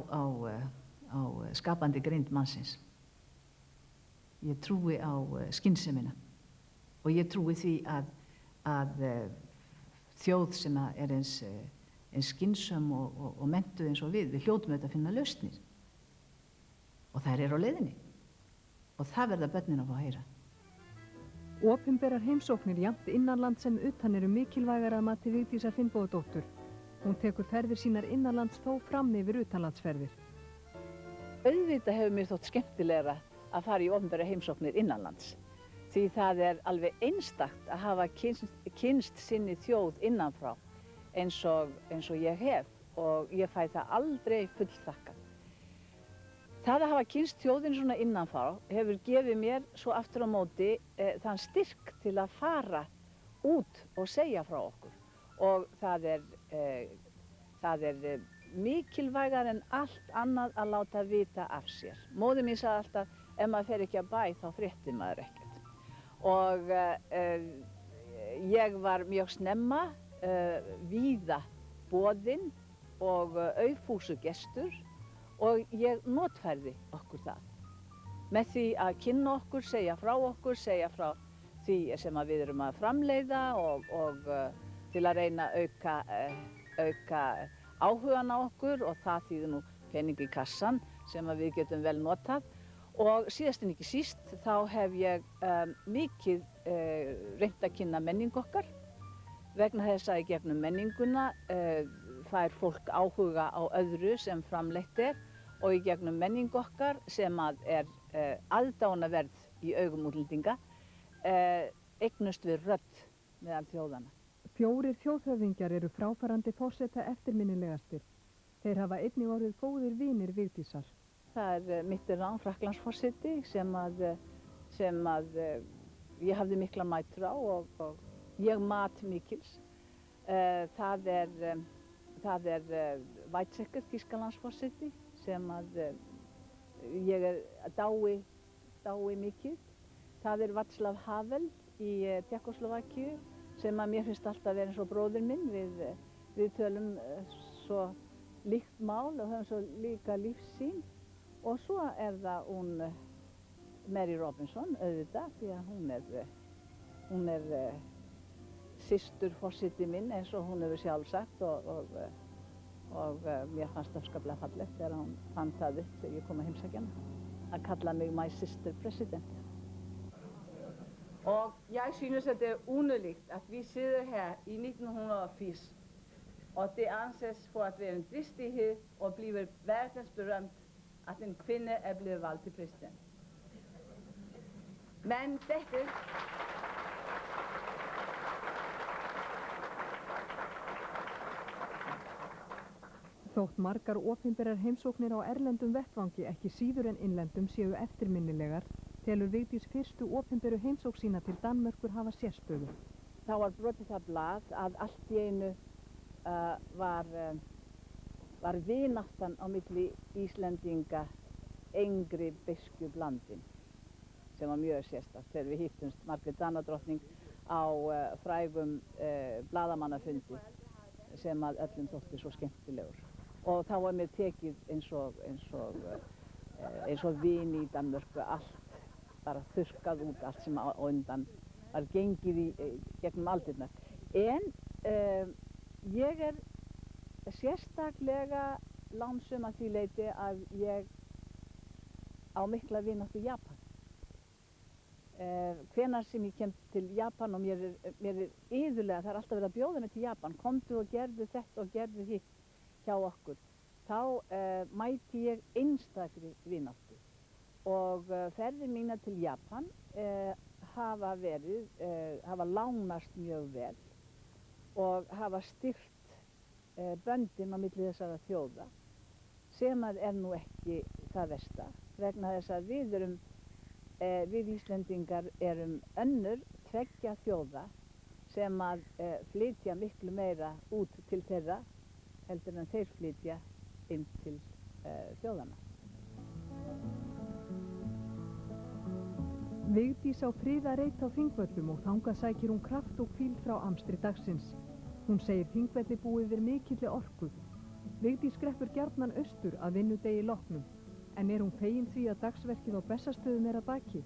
skapandi greind mannsins. Ég trúi á skynsemina og ég trúi því að þjóð sem er eins skynsöm og menntuð eins og við hljótum auðvitað að finna lausnir. Og þær eru á leiðinni. Og það verða börnin að fá að heyra. Opinberar heimsóknir jafnt innanlands sem utan eru mikilvægar að mati Vigdísar Finnbogadóttur. Hún tekur ferðir sínar innanlands þó fram yfir utanlandsferðir. Auðvitað hefur mér þótt skemmtilegra að fara í opinberar heimsóknir innanlands. Því það er alveg einstakt að hafa kynnst sinni þjóð innanfrá eins og ég hef og ég fæ það aldrei fullþakkað. Það að hafa kynnst þjóðin svona innanfrá hefur gefið mér svo aftur á móti þann styrk til að fara út og segja frá okkur. Og það er mikilvægar en allt annað að láta vita af sér. Móðir mín sagði alltaf, ef maður fer ekki að bæ þá fréttir maður ekkert. Og ég var mjög snemma víða boðin og aufúsu gestur og ég notfærði okkur það. Með því að kynna okkur, segja frá því sem við erum að framleiða og til að reyna að auka áhugan á okkur og það þýðir nú pening í kassan sem við getum vel notað. Og síðast en ekki síst þá hef ég mikið reynt að kynna menningu okkar vegna þess að í gegnum menninguna fær fólk áhuga á öðru sem framleitt er og í gegnum menningu okkar sem er aðdáunarverð í augum útlendinga eignumst við rödd meðal þjóðanna. 4 þjóðhöfðingjar eru fráfarandi forseta eftirminnilegastir. Þeir hafa einnig orðið góðir vinir Vigdísar. Það er Mitterrand, Frakklandsforseti, sem ég hafði mikla mætur á og ég mat mikils. Það er Weizsäcker, Þýskalandsforseti, sem ég dái mikið. Það er Václav Havel í Tékkóslóvakíu, sem mér finnst alltaf vera eins og bróðir minn. Við tölum svo líkt mál og höfum svo líka lífssýn. Og svo er það hún Mary Robinson, auðvitað, því að hún er systurforseti minn eins og hún hefur sjálf sagt og mér fannst afskaplega fallegt þegar hún fann það upp þegar ég kom að heimsækja hana, að kalla mig my sister president. Og jeg synes, at det er underligt, at vi sidder her i 1980, og det anses for at være en dristighed og bliver verdensberømt, at en kvinde er blevet valgt til præsident. Men dette Þótt margar opinberar heimsóknir á erlendum vettvangi ekki síður en innlendum séu eftirminnilegar, telur Vigdís fyrstu opinberu heimsókn sína til Danmerkur hafa sérstöðu. Þá var brotið það blað að allt í einu var vináttan á milli Íslendinga engri beiskju blandin, sem var mjög sérstakt þegar við hittumst Margrét Danadrottning á frægum blaðamannafundi sem að öllum þótti svo skemmtilegur. Og þá var mér tekið eins og vin í Danmörku, allt bara þurrkað út, allt sem á undan var gengið í gegnum aldirnar. En ég er sérstaklega lánsöm að því leyti að ég á mikla vináttu Japan. Hvenær sem ég kem til Japan og mér er iðulega, það er alltaf verið að bjóða mig til Japan, komdu og gerðu þetta og gerðu hitt hjá okkur, þá mæti ég einstakri vináttu. Og ferðir mínar til Japan hafa lánast mjög vel og hafa styrkt böndin á milli þessara þjóða, sem að er nú ekki það versta, vegna þess að við Íslendingar erum önnur tveggja þjóða sem að flytja miklu meira út til þeirra heldur en þeir flytja inn til þjóðanna. Vigdís á friðareit á Þingvöllum og þangað sækir hún kraft og hvíld frá amstri dagsins. Hún segir Þingvelli búið yfir mikilli orku. Vigdís skreppur gjarnan austur að vinnudegi loknum, en er hún fegin því að dagsverkið á Bessastöðum er að baki?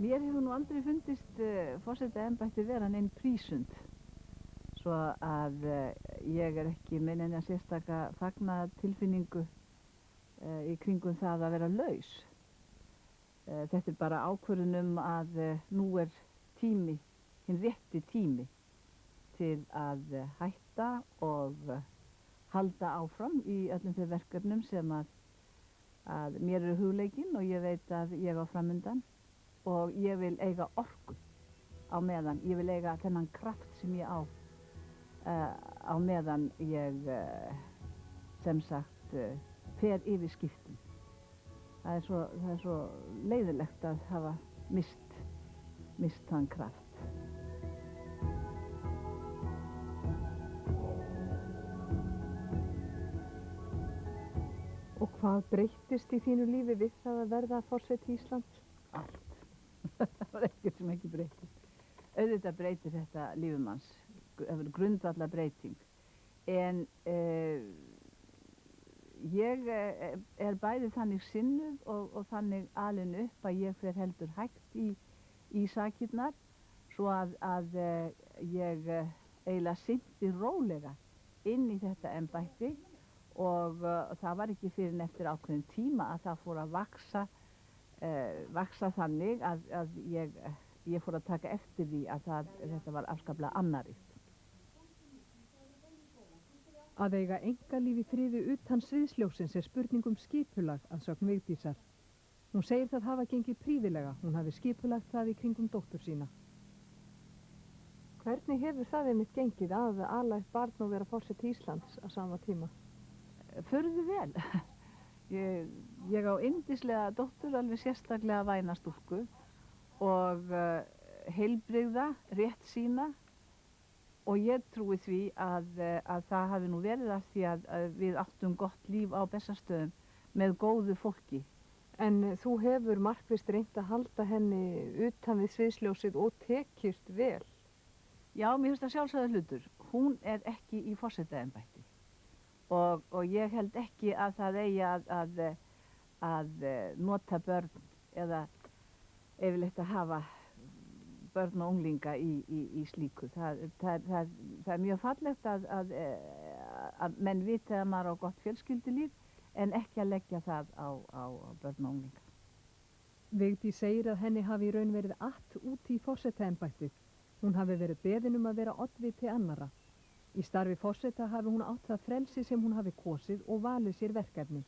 Mér hefur nú aldrei fundist forsetaembætti vera nein prísund, svo að ég er ekki með neina sérstaka fagnaðartilfinningu í kringum það að vera laus. Þetta er bara ákvörðun að nú er tími, hinn rétti tími til að hætta og halda áfram í öllum þeim verkefnum sem að mér eru hugleikin og ég veit að ég á framundan, og ég vil eiga orku á meðan, ég vil eiga þennan kraft sem ég á meðan ég sem sagt fer yfir skiptin. Það er svo leiðilegt að hafa mist þann kraft. Og hvað breyttist í þínu lífi við það að verða forseti Íslands? Allt. Það var ekkert sem ekki breyttist. Auðvitað breytir þetta lífum hans. Það verður grundvallar breyting. En ég er bæði þannig sinnuð og þannig alin upp að ég fer heldur hægt í sakirnar, svo að ég eiginlega synti rólega inn í þetta embætti, og það var ekki fyrr en eftir ákveðin tíma að það fór að vaksa þannig að ég fór að taka eftir því að þetta var afskaplega annarríkt. Að eiga einkalíf í friði utan sviðsljósins er spurning skipulag að sögn Vigdísar. Hún segir það hafa gengið príðilega, hún hafi skipulagt það í kringum dóttur sína. Hvernig hefur það einmitt gengið að ala upp barn og vera forseti Íslands á sama tíma? Furðu vel. Ég á yndislega dóttur, alveg sérstaklega væna stúlku, og heilbrigða, rétt sína, og ég trúi því að það hafi nú verið af því að við áttum gott líf á Bessastöðum með góðu fólki. En þú hefur markvisst reynt að halda henni utan við sviðsljósið og tekist vel. Já, mér finnst það sjálfsagður hlutur. Hún er ekki í forsetaembætti. Og ég held ekki að það eigi að nota börn eða yfirleitt að hafa börn og unglinga í slíku. Það er mjög fallegt að menn viti að maður á gott fjölskyldulíf, en ekki að leggja það á börn og unglinga. Vigdís segir að henni hafi í raun verið att út í forsetaembættið. Hún hafi verið beðin að vera oddviti annarra. Í starfi forseta hafi hún átt það frelsi sem hún hafi kosið og valið sér verkefni.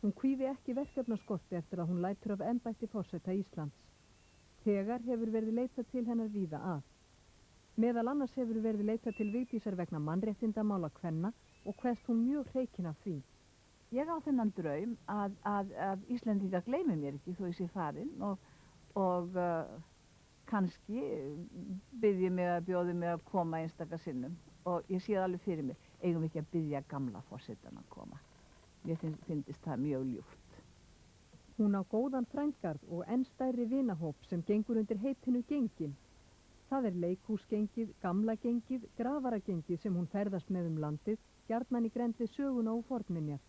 Hún kvíði ekki verkefnaskorti eftir að hún lætur af embætti forseta Íslands. Þegar hefur verið leitað til hennar víða að. Meðal annars hefur verið leitað til Vigdísar vegna mannréttindamála kvenna og hverst hún mjög hreykin af því. Ég á þennan draum að Íslendingar gleymi mér ekki þó ég sé farin, og kannski bjóði mig að koma einstaka sinnum og ég sé það alveg fyrir mér, eigum við ekki að biðja gamla forsetann að koma. Mér finnst það mjög ljúft. Hún á góðan frændgarð og enn stærri vinahóp sem gengur undir heitinu Gengin. Það er leikhúsgengið, gamla gengið, grafaragengið sem hún ferðast með landið, gjarnan í grennd við söguna og fornminjar.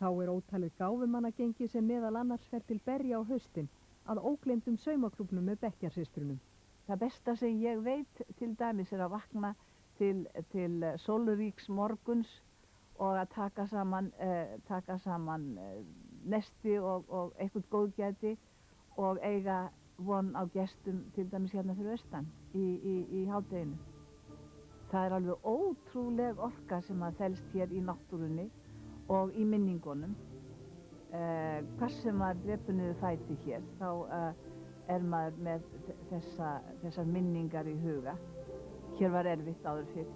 Þá er ótalið gáfumannagengið sem meðal annars fer til Berja á haustin, að ógleymdum saumaklúbnum með bekkjarsystrunum. Það besta sem ég veit til dæmis er að vakna til sólríks morguns og að taka saman nesti og eitthvað góðgæti og eiga von á gestum til dæmis hérna fyrir austan í hádeginu. Það er alveg ótrúleg orka sem að felst hér í náttúrunni og í minningunum. Hvers sem maður drepur niður fæti hér, þá er maður með þessar minningar í huga. Hér var erfitt áður fyrr.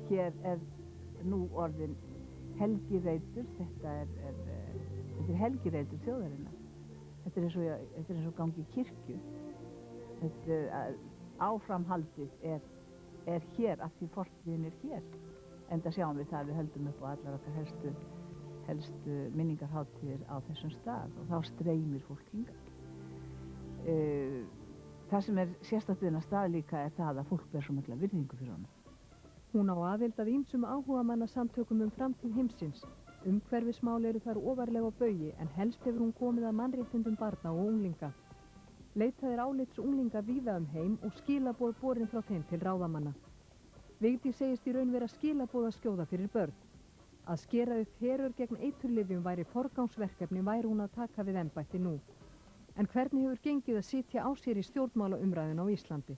Hér er nú orðin helgireitur, þetta er helgireitur þjóðarinnar. Þetta er eins og gangi í kirkju. Áframhaldið er hér af því fortíðin er hér. Enda sjáum við það að við höldum upp á allar okkar helstu minningarhátíðir á þessum stað og þá streymir fólk hingað. Það sem er sérstakt við þennan stað líka er það að fólk ber svo mikla virðingu fyrir honum. Hún á aðild að ýmsum áhugamannasamtökum framtíð heimsins. Umhverfismál eru þar ofarlega á baugi en helst hefur hún komið að mannréttindum barna og unglinga. Leitað er álits unglinga víða heim og skilaboð borin frá þeim til ráðamanna. Vigdís segist í raun vera skilaboð að skjóða fyrir börn. Að skera upp herör gegn eiturlyfjum væri forgangsverkefni væri hún að taka við embætti nú. En hvernig hefur gengið að sitja á sér í stjórnmálaumræðun á Íslandi?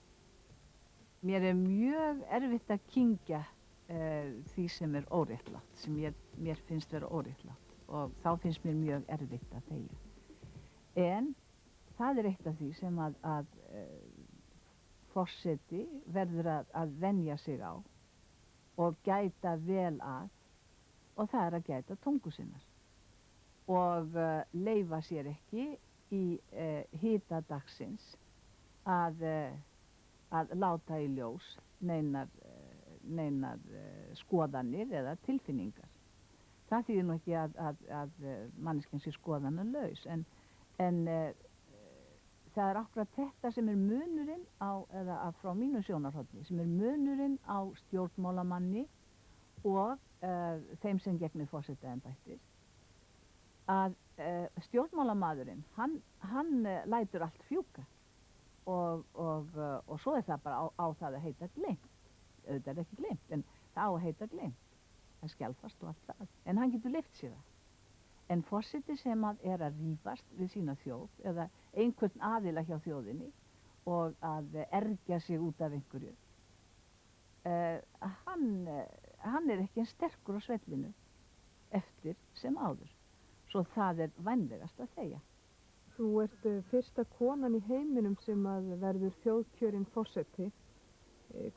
Mér er mjög erfitt að kyngja því sem er óréttlátt, sem mér finnst vera óréttlátt og þá finnst mér mjög erfitt að þegja. En það er eitt af því sem að forseti verður að venja sig á og gæta vel að og það er að gæta tungu sinnar og leyfa sér ekki í hita dagsins að láta í ljós neinar skoðanir eða tilfinningar. Það þýðir nú ekki að manneskjan sé skoðanalaus en það er akkúrat þetta sem er munurinn eða frá mínu sjónarhorni, sem er munurinn á stjórnmálamanni og þeim sem gegnir forsetaembættis. Að stjórnmálamadurinn, hann lætur allt fjúka og svo er það bara á það að heita gleymt. Auðvitað er ekki gleymt, en það á að heita gleymt. Það er skjálfast og allt það, en hann getur leyft sér það. En forseti sem er að rífast við sína þjóð eða einhvern aðila hjá þjóðinni og að ergja sig út af einhverju, hann er ekki eins sterkur á svellinu eftir sem áður. Svo það er vænlegast að þegja. Þú ert fyrsta konan í heiminum sem að verður þjóðkjörinn forseti.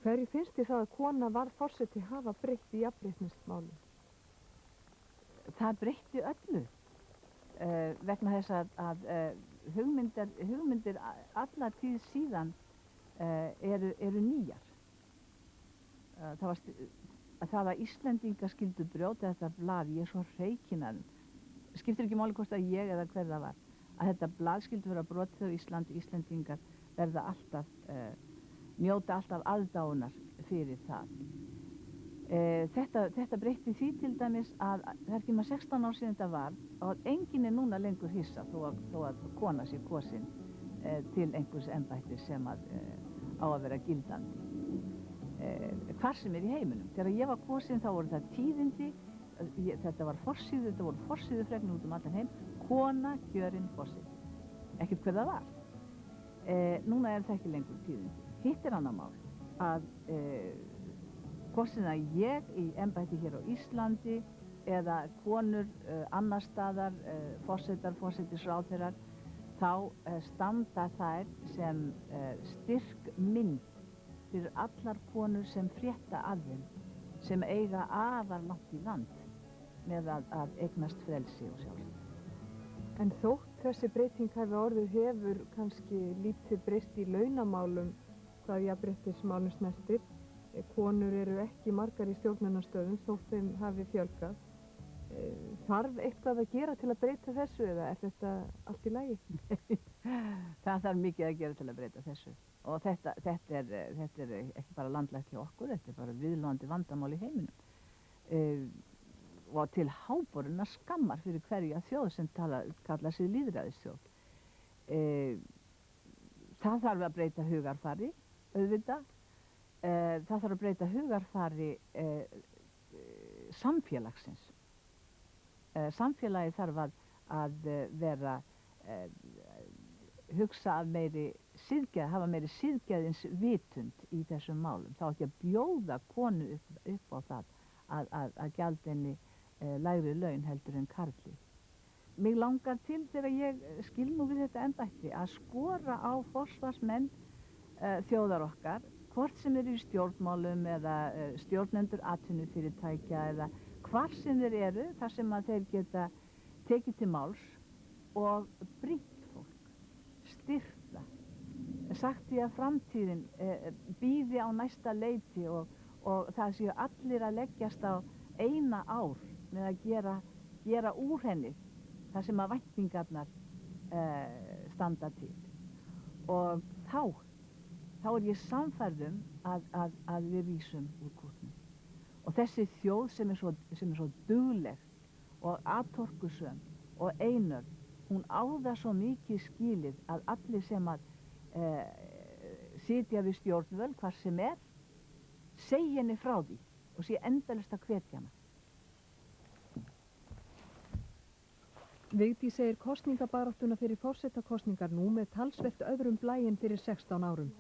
Hverju finnst þér það að kona varð forseti hafa breytt í jafnréttismálum? Það breytti öllu vegna þess að hugmyndir alla tíð síðan eru nýjar. Það að Íslendingar skyldu brjóta þetta blað, ég er svo hreykin að skiptir ekki máli hvort að ég eða hver það var, að þetta blað skyldu vera brotið á Íslendingar verða alltaf njóta alltaf aðdáunar fyrir það. Þetta breytti því til dæmis að það er ekki með 16 ár síðan þetta var og enginn er núna lengur hissa þó að kona sé kosin til einhvers embættis sem á að vera gildandi. Hvar sem er í heiminum. Þegar ég var kosin þá voru það tíðindi, þetta voru forsíðufregnir út um allan heim, kona kjörinn forseti. Ekkert hver það var. Núna er það ekki lengur tíðindi. Hitt er annað mál að hvort sem að ég í embætti hér á Íslandi eða konur annar staðar, forsetisráðherrar, þá standa þær sem styrk mynd fyrir allar konur sem frétta af þeim, sem eiga afar langt í land með að eignast frelsi og sjálfstæði. En þótt þessi breyting hafi orðið hefur kannski lítið breyst í launamálum hvað jafnréttismálum snertir. Konur eru ekki margar í stjórnunarstöðum þótt þeim hafi fjölgað. Þarf eitthvað að gera til að breyta þessu eða er þetta allt í lagi? Það þarf mikið að gera til að breyta þessu. Og þetta er ekki bara landlægt hjá okkur, þetta er bara viðloðandi vandamál í heiminum. Og til háborinnar skammar fyrir hverja þjóð sem kalla sig lýðræðisþjóð. Það þarf að breyta hugarfari, auðvitað. Það þarf að breyta hugarfari samfélagsins. Samfélagi þarf að vera hugsa af hafa meiri siðgæðins vitund í þessum málum. Þá ekki að bjóða konu upp á það að gjalda henni lægri laun heldur en karli. Mig langar til þegar ég skil nú við þetta embætti að skora á forsvarsmenn þjóðar okkar, hvort sem eru í stjórnmálum eða stjórnendur atvinnufyrirtækja eða hvar sem þeir eru, þar sem að þeir geta tekið til máls og brýnt fólk, styrkta, sagt því að framtíðin bíði á næsta leiti og það séu allir að leggjast á eina ár með að gera úr henni það sem að væntingarnar standa til. Og þá er ég sannfærð að við rísum úr kútnum. Og þessi þjóð sem er svo dugleg og atorkusöm og einörð, hún á það svo mikið skilið að allir sem að sitja við stjórnvöld, hvar sem er, segi henni frá því og sé endalaust að hvetja hana. Vigdís segir kosningabaráttuna fyrir forsetakosningar nú með talsvert öðrum blæ en fyrir 16 árum.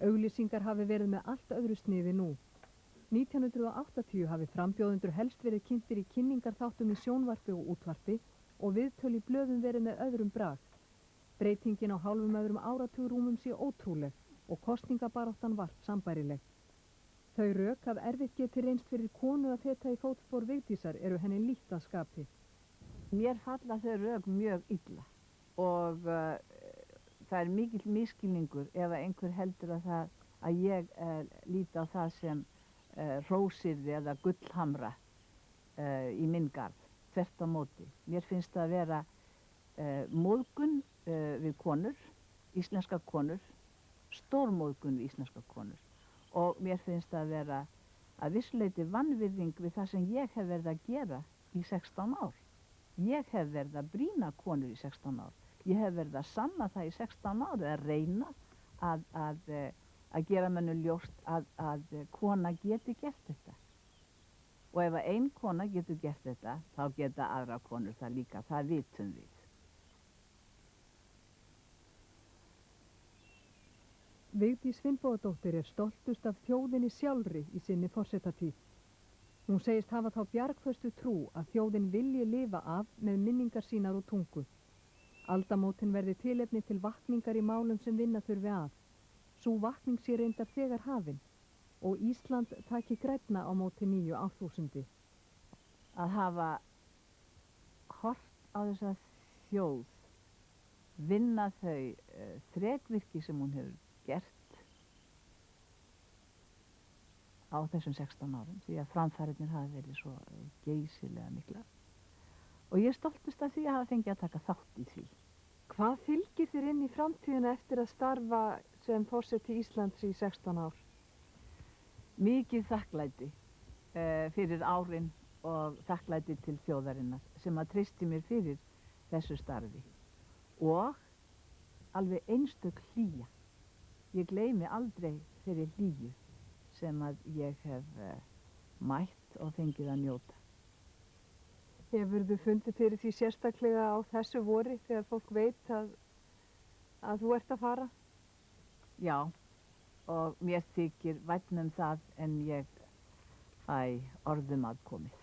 Auglýsingar hafi verið með allt öðru sniði nú. 1980 hafi frambjóðendur helst verið kynntir í kynningarþáttum í sjónvarpi og útvarpi og viðtöl í blöðum verið með öðrum brag. Breytingin á hálfum öðrum áratugurúmum sé ótrúleg og kosningabaráttan vart sambærileg. Þau rök að erfitt geti reynst fyrir konu að feta í fótspor Vigdísar eru henni lítt að skapi. Mér falla þau rök mjög illa og það er mikill misskilningur ef einhver heldur að ég líti á það sem hrósyrði eða gullhamra í minn garð, þvert á móti. Mér finnst það að vera móðgun við konur, íslenskar konur, stórmóðgun við íslenskar konur. Og mér finnst það að vera að vissuleyti vanvirðing við það sem ég hef verið að gera í 16 ár. Ég hef verið að brýna konur í 16 ár. Ég hef verið að sanna það í 16 ár eða reyna að gera mönnum ljóst að kona geti gert þetta. Og ef ein kona getur gert þetta, þá geta aðra konur það líka. Það vitum við. Vigdís Finnbogadóttir er stoltust af þjóðinni sjálfri í sinni forsetatíð. Hún segist hafa þá bjargföstu trú að þjóðin vilji lifa af með minningar sínar og tungu. Aldamótin verði tilefni til vakningar í málum sem vinna þurfi að. Sú vakning sé reyndar þegar hafin og Ísland taki grænna á móti nýju árþúsundi. Að hafa hort á þessa þjóð, vinna þau þrekvirki sem hún hefur gert á þessum 16 árum, því að framfærirnir hafi verið svo geysilega miklar. Og ég er stoltust af því að hafa fengið að taka þátt í því. Hvað fylgir þér inn í framtíðina eftir að starfa sem forseti Íslands í 16 ár? Mikið þakklæti fyrir árin og þakklæti til þjóðarinnar sem að treysti mér fyrir þessu starfi. Og alveg einstök hlýja. Ég gleymi aldrei þeirri hlýju sem að ég hef mætt og fengið að njóta. Hefurðu fundið fyrir því sérstaklega á þessu vori þegar fólk veit að þú ert að fara? Já, og mér þykir vænn það en ég fæ orðum að komið.